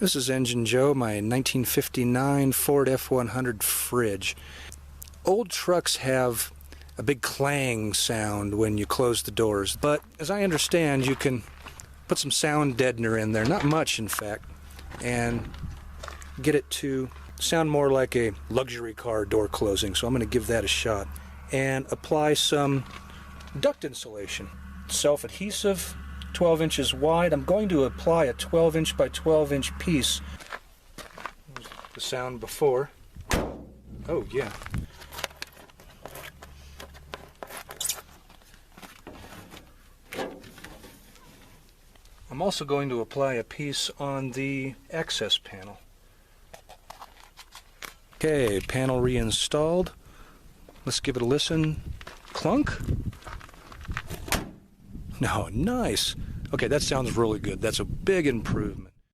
This is Engine Joe, my 1959 Ford F100 fridge. Old trucks have a big clang sound when you close the doors, but as I understand, you can put some sound deadener in there, not much in fact, and get it to sound more like a luxury car door closing. So I'm going to give that a shot and apply some duct insulation. Self-adhesive, 12 inches wide. I'm going to apply a 12 inch by 12 inch piece. The sound before. Oh yeah. I'm also going to apply a piece on the access panel. Okay, panel reinstalled. Let's give it a listen. Clunk. No, nice. Okay, that sounds really good. That's a big improvement.